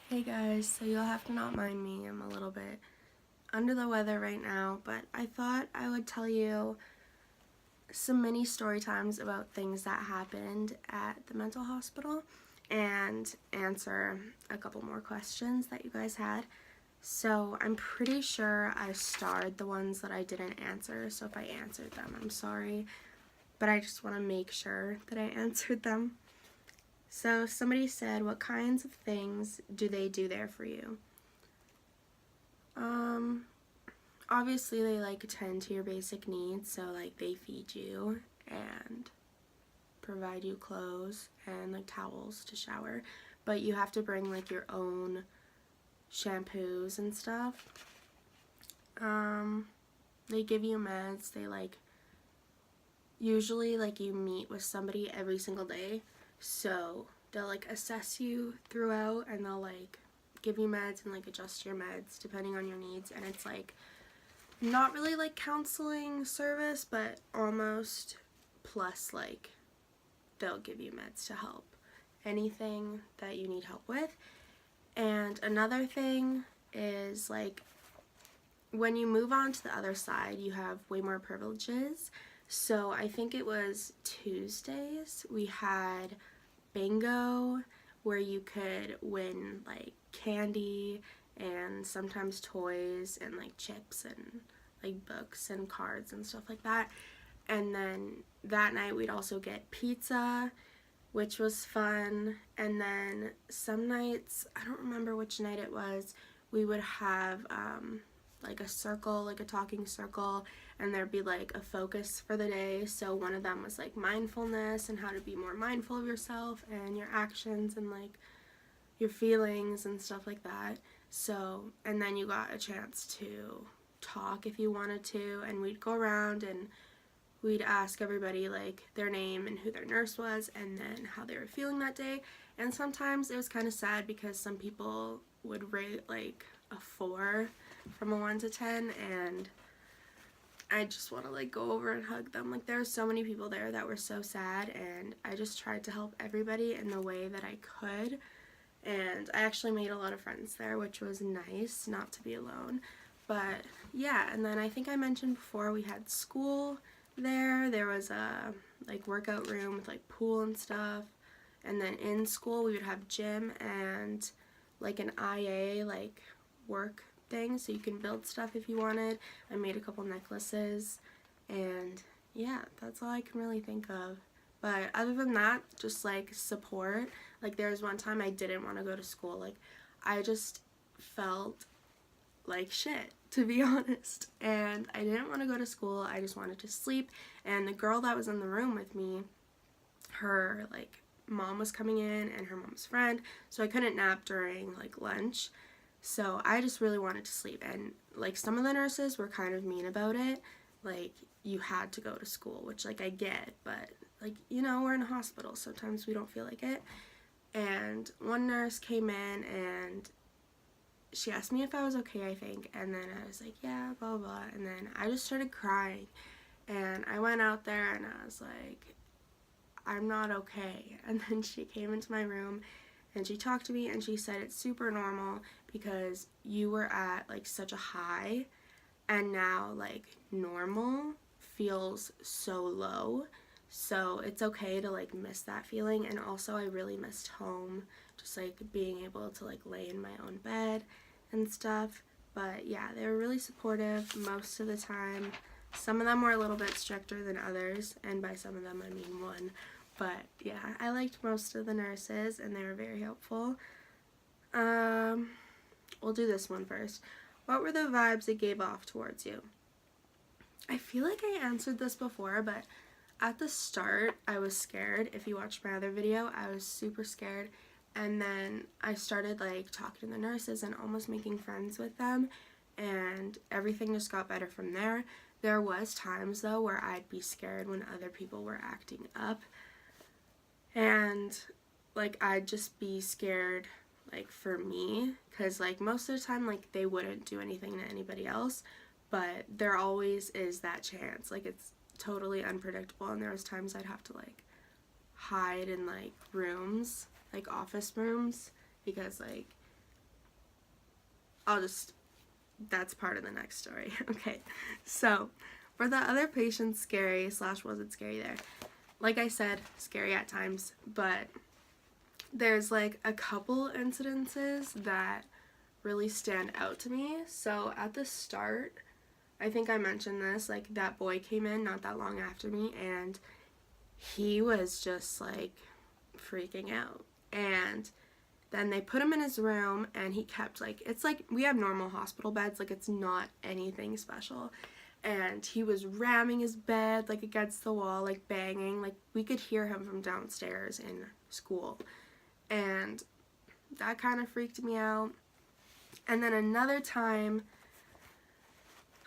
Hey guys, so you'll have to not mind me, I'm a little bit under the weather right now, but I thought I would tell you some mini story times about things that happened at the mental hospital and answer a couple more questions that you guys had. So I'm pretty sure I starred the ones that I didn't answer, so if I answered them, I'm sorry, but I just want to make sure that I answered them. So somebody said, what kinds of things do they do there for you? Um, Obviously they like attend to your basic needs, so like they feed you and provide you clothes and like towels to shower, but you have to bring like your own shampoos and stuff. They give you meds. They like usually like you meet with somebody every single day, so they'll like assess you throughout and they'll like give you meds and like adjust your meds depending on your needs, and it's like not really like counseling service, but almost, plus like they'll give you meds to help anything that you need help with. And another thing is like when you move on to the other side, you have way more privileges. So I think it was Tuesdays we had bingo where you could win like candy and sometimes toys and like chips and like books and cards and stuff like that. And then that night we'd also get pizza, which was fun. And then some nights, I don't remember which night it was, we would have like a circle, like a talking circle, and there'd be like a focus for the day. So one of them was like mindfulness and how to be more mindful of yourself and your actions and like your feelings and stuff like that. So, and then you got a chance to talk if you wanted to, and we'd go around and we'd ask everybody like their name and who their nurse was and then how they were feeling that day. And sometimes it was kind of sad because some people would rate like a 4 from a 1 to 10, and I just want to like go over and hug them. Like there were so many people there that were so sad, and I just tried to help everybody in the way that I could. And I actually made a lot of friends there, which was nice not to be alone. But yeah, and then I think I mentioned before we had school there. There was a like workout room with like pool and stuff. And then in school we would have gym and like an IA like work thing, so you can build stuff if you wanted. I made a couple necklaces, and yeah, that's all I can really think of. But other than that, just like support. Like there was one time I didn't want to go to school. Like I just felt like shit, to be honest. And I didn't want to go to school. I just wanted to sleep. And the girl that was in the room with me, her like mom was coming in and her mom's friend, so I couldn't nap during like lunch. So I just really wanted to sleep, and like some of the nurses were kind of mean about it. Like you had to go to school, which like I get, but like, you know, we're in a hospital. Sometimes we don't feel like it. And one nurse came in and she asked me if I was okay, I think, and then I was like, yeah, blah, blah, blah, and then I just started crying, and I went out there and I was like, I'm not okay. And then she came into my room and she talked to me and she said it's super normal because you were at like such a high, and now like normal feels so low. So it's okay to like miss that feeling. And also I really missed home, just like being able to like lay in my own bed and stuff. But yeah, they were really supportive most of the time. Some of them were a little bit stricter than others, and by some of them I mean one. But yeah, I liked most of the nurses and they were very helpful. We'll do this one first. What were the vibes it gave off towards you? I feel like I answered this before, but at the start, I was scared. If you watched my other video, I was super scared. And then I started like talking to the nurses and almost making friends with them, and everything just got better from there. There was times though where I'd be scared when other people were acting up, and like I'd just be scared like for me, because like most of the time like they wouldn't do anything to anybody else, but there always is that chance. Like it's totally unpredictable, and there was times I'd have to like hide in like rooms, like office rooms, because like that's part of the next story. Okay, so for the other patient, scary / wasn't scary there. Like I said, scary at times, but there's like a couple incidences that really stand out to me. So at the start, I think I mentioned this, like that boy came in not that long after me, and he was just like freaking out. And then they put him in his room, and he kept like, it's like we have normal hospital beds, like it's not anything special. And he was ramming his bed like against the wall, like banging, like we could hear him from downstairs in school. And that kind of freaked me out. And then another time,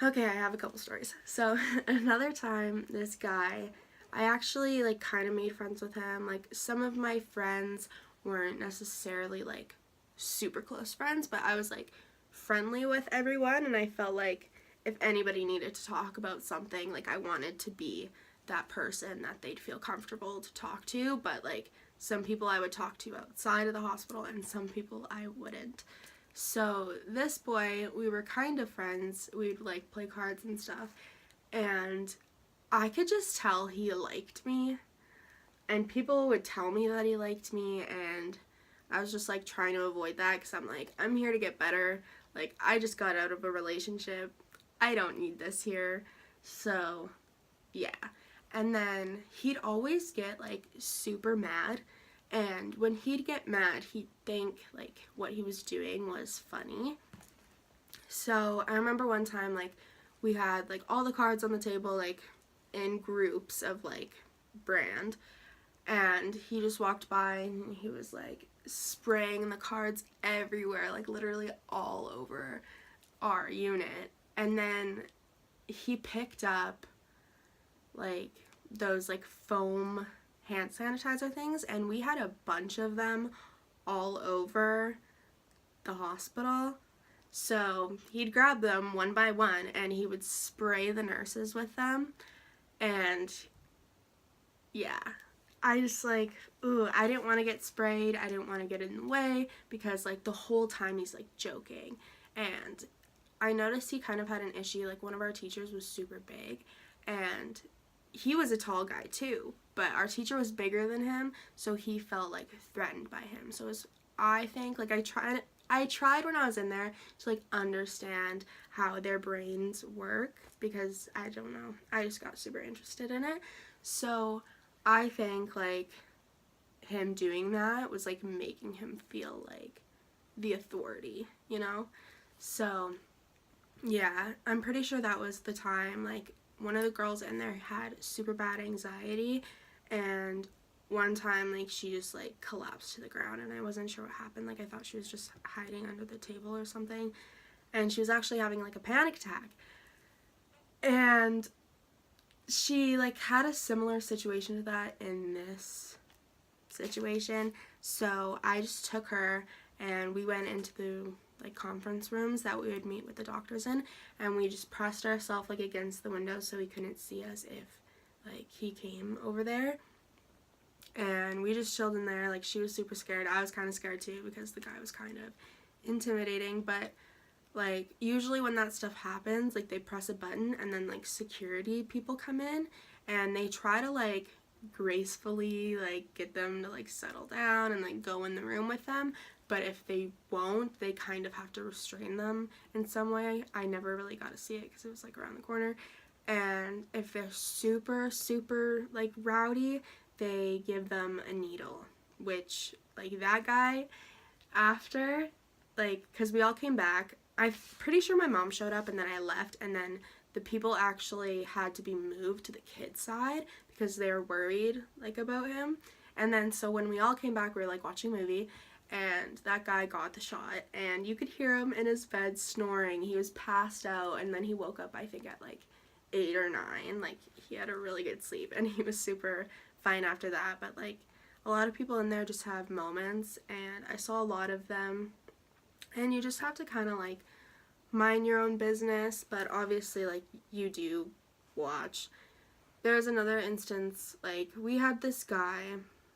okay, I have a couple stories. So another time, this guy, I actually like kind of made friends with him. Like some of my friends weren't necessarily like super close friends, but I was like friendly with everyone, and I felt like if anybody needed to talk about something, like I wanted to be that person that they'd feel comfortable to talk to. But like some people I would talk to outside of the hospital, and some people I wouldn't. So this boy, we were kind of friends. We'd like play cards and stuff, and I could just tell he liked me, and people would tell me that he liked me, and I was just like trying to avoid that because I'm like, I'm here to get better. Like I just got out of a relationship. I don't need this here. So yeah. And then he'd always get like super mad, and when he'd get mad, he'd think like what he was doing was funny. So I remember one time, like we had like all the cards on the table, like in groups of like brand, and he just walked by and he was like spraying the cards everywhere, like literally all over our unit. And then he picked up like those like foam hand sanitizer things, and we had a bunch of them all over the hospital. So he'd grab them one by one and he would spray the nurses with them. And yeah, I just like, ooh, I didn't want to get sprayed. I didn't want to get in the way because like the whole time he's like joking. And I noticed he kind of had an issue. Like one of our teachers was super big, and he was a tall guy too, but our teacher was bigger than him, so he felt like threatened by him. So it was, I think, like I tried when I was in there to like understand how their brains work, because I don't know, I just got super interested in it. So I think like him doing that was like making him feel like the authority, you know? So yeah, I'm pretty sure that was the time, like, one of the girls in there had super bad anxiety, and one time, like, she just, like, collapsed to the ground, and I wasn't sure what happened. Like, I thought she was just hiding under the table or something, and she was actually having, like, a panic attack. And she, like, had a similar situation to that in this situation, so I just took her, and we went into the like conference rooms that we would meet with the doctors in, and we just pressed ourselves like against the window so he couldn't see us if like he came over there, and we just chilled in there. Like she was super scared. I was kind of scared too because the guy was kind of intimidating, but like usually when that stuff happens, like they press a button and then like security people come in and they try to like gracefully like get them to like settle down and like go in the room with them. But if they won't, they kind of have to restrain them in some way. I never really got to see it because it was like around the corner. And if they're super, super like rowdy, they give them a needle, which like that guy, after, like, because we all came back, I'm pretty sure my mom showed up and then I left, and then the people actually had to be moved to the kids' side because they were worried like about him. And then so when we all came back, we were like watching a movie, and that guy got the shot, and you could hear him in his bed snoring. He was passed out, and then he woke up, I think, at like 8 or 9. Like, he had a really good sleep, and he was super fine after that. But like a lot of people in there just have moments, and I saw a lot of them, and you just have to kind of like mind your own business, but obviously like you do watch. There's another instance, like we had this guy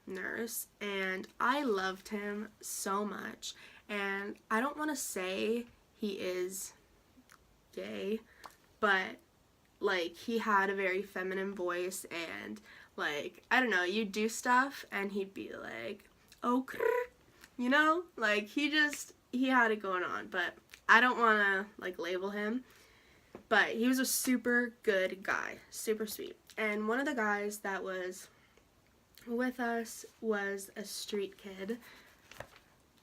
nurse, and I loved him so much, and I don't want to say he is gay, but like he had a very feminine voice, and like I don't know, you'd do stuff and he'd be like, oh, you know, like he had it going on. But I don't want to like label him, but he was a super good guy, super sweet. And one of the guys that was with us was a street kid.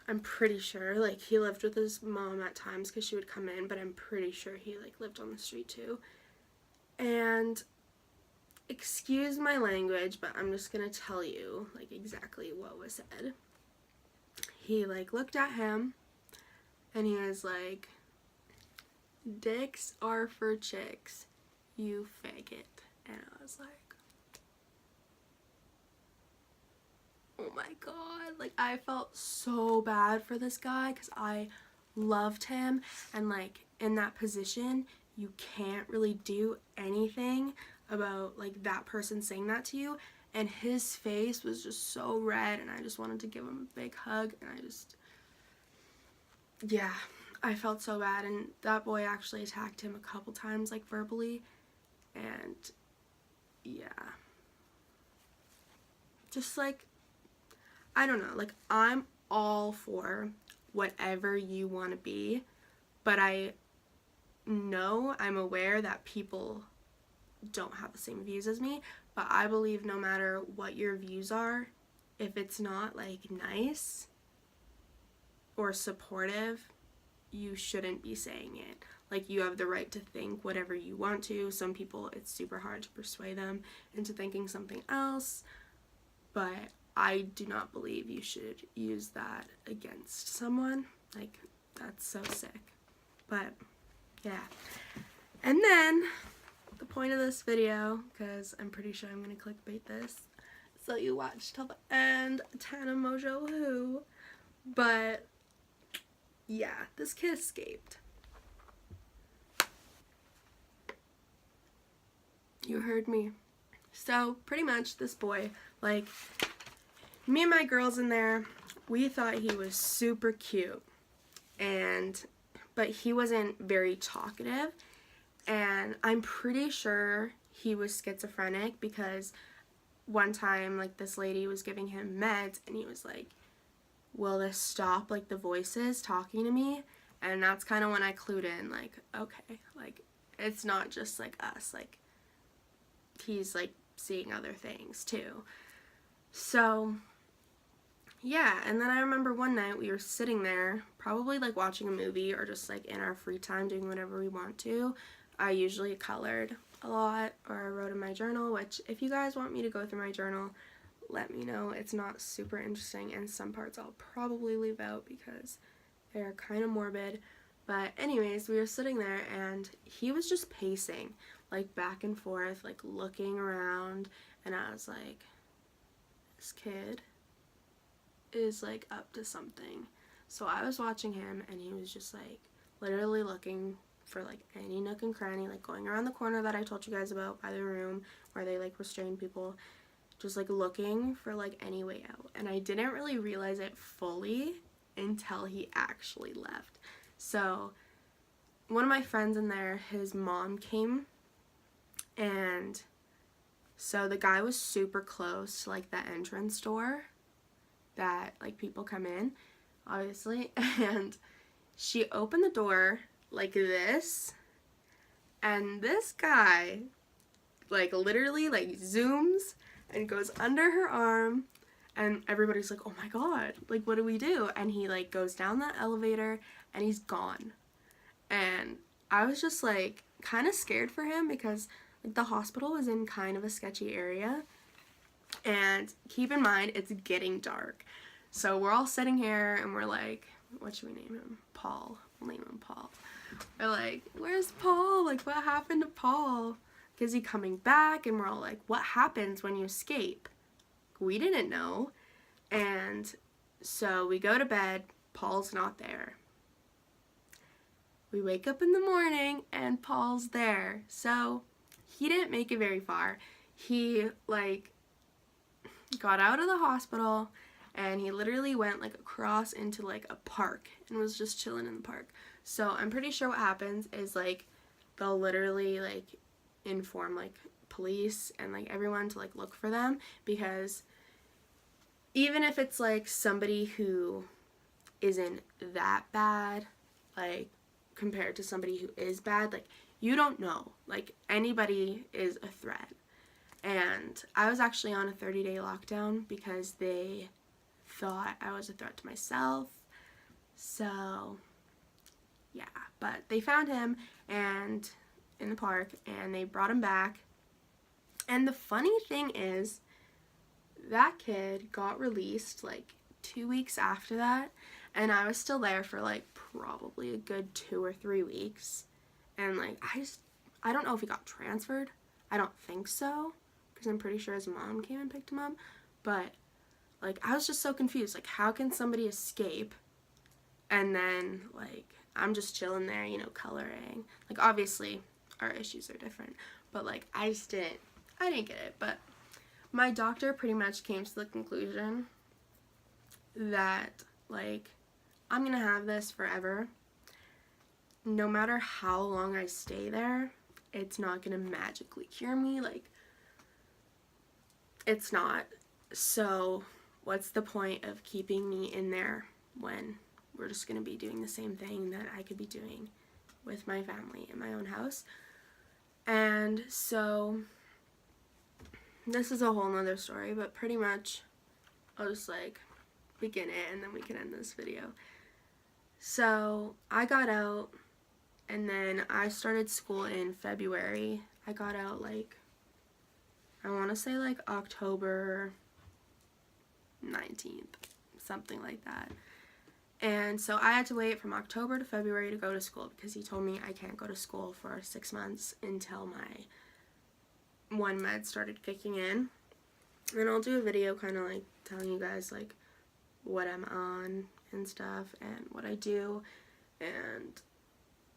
I'm pretty sure, like, he lived with his mom at times because she would come in, but I'm pretty sure he, like, lived on the street too. And, excuse my language, but I'm just gonna tell you, like, exactly what was said. He, like, looked at him, and he was like, dicks are for chicks, you faggot. And I was like, oh my god, like I felt so bad for this guy because I loved him, and like in that position you can't really do anything about like that person saying that to you, and his face was just so red and I just wanted to give him a big hug, and yeah, I felt so bad. And that boy actually attacked him a couple times, like verbally, and yeah, just like I don't know, like, I'm all for whatever you want to be, but I'm aware that people don't have the same views as me, but I believe no matter what your views are, if it's not, like, nice or supportive, you shouldn't be saying it. Like, you have the right to think whatever you want to. Some people, it's super hard to persuade them into thinking something else, but I do not believe you should use that against someone. Like, that's so sick. But, yeah. And then, the point of this video, because I'm pretty sure I'm going to clickbait this, so you watch till the end, Tana Mojo who. But, yeah, this kid escaped. You heard me. So, pretty much, this boy, like, me and my girls in there, we thought he was super cute, but he wasn't very talkative, and I'm pretty sure he was schizophrenic because one time, like, this lady was giving him meds, and he was like, will this stop, like, the voices talking to me? And that's kind of when I clued in, like, okay, like, it's not just, like, us, like, he's, like, seeing other things, too. So, yeah, and then I remember one night we were sitting there, probably like watching a movie or just like in our free time doing whatever we want to. I usually colored a lot or I wrote in my journal, which if you guys want me to go through my journal, let me know. It's not super interesting, and some parts I'll probably leave out because they're kind of morbid. But anyways, we were sitting there and he was just pacing like back and forth, like looking around, and I was like, this kid is like up to something. So I was watching him and he was just like literally looking for like any nook and cranny, like going around the corner that I told you guys about by the room where they like restrain people, just like looking for like any way out. And I didn't really realize it fully until he actually left. So one of my friends in there, his mom came, and so the guy was super close to like the entrance door that like people come in, obviously, and she opened the door like this, and this guy like literally like zooms and goes under her arm, and everybody's like, oh my god, like what do we do? And he like goes down that elevator and he's gone. And I was just like kind of scared for him because like the hospital was in kind of a sketchy area. And keep in mind, it's getting dark. So we're all sitting here and we're like, what should we name him? Paul. We'll name him Paul. We're like, where's Paul? Like, what happened to Paul? Is he coming back? And we're all like, what happens when you escape? We didn't know. And so we go to bed. Paul's not there. We wake up in the morning and Paul's there. So he didn't make it very far. He like got out of the hospital and he literally went like across into like a park and was just chilling in the park. So I'm pretty sure what happens is like they'll literally like inform like police and like everyone to like look for them, because even if it's like somebody who isn't that bad, like compared to somebody who is bad, like you don't know, like anybody is a threat. And I was actually on a 30-day lockdown because they thought I was a threat to myself. So yeah, but they found him and in the park and they brought him back. And the funny thing is, that kid got released like 2 weeks after that, and I was still there for like probably a good 2 or 3 weeks. And like I don't know if he got transferred. I don't think so, because I'm pretty sure his mom came and picked him up. But like I was just so confused. Like, how can somebody escape and then like I'm just chilling there, you know, coloring. Like obviously our issues are different, but like I didn't get it. But my doctor pretty much came to the conclusion that like I'm gonna have this forever. No matter how long I stay there, it's not gonna magically cure me. Like, it's not. So what's the point of keeping me in there when we're just gonna be doing the same thing that I could be doing with my family in my own house? And so this is a whole nother story, but pretty much I'll just like begin it and then we can end this video. So I got out, and then I started school in February. I got out like, I want to say like October 19th, something like that. And so I had to wait from October to February to go to school, because he told me I can't go to school for 6 months until my one med started kicking in. And I'll do a video kind of like telling you guys like what I'm on and stuff and what I do and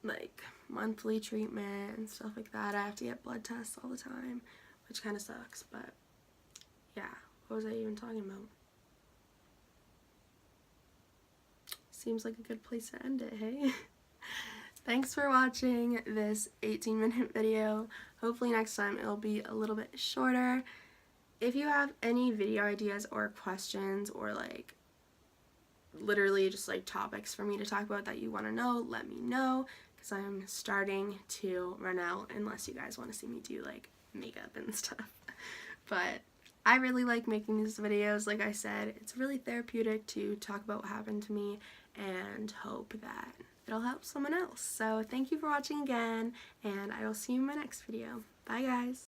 like monthly treatment and stuff like that. I have to get blood tests all the time, which kind of sucks, but yeah, what was I even talking about? Seems like a good place to end it, hey? Thanks for watching this 18-minute video. Hopefully next time it'll be a little bit shorter. If you have any video ideas or questions or like literally just like topics for me to talk about that you want to know, let me know, because I'm starting to run out unless you guys want to see me do like makeup and stuff. But I really like making these videos. Like I said, it's really therapeutic to talk about what happened to me and hope that it'll help someone else. So thank you for watching again, and I will see you in my next video. Bye guys!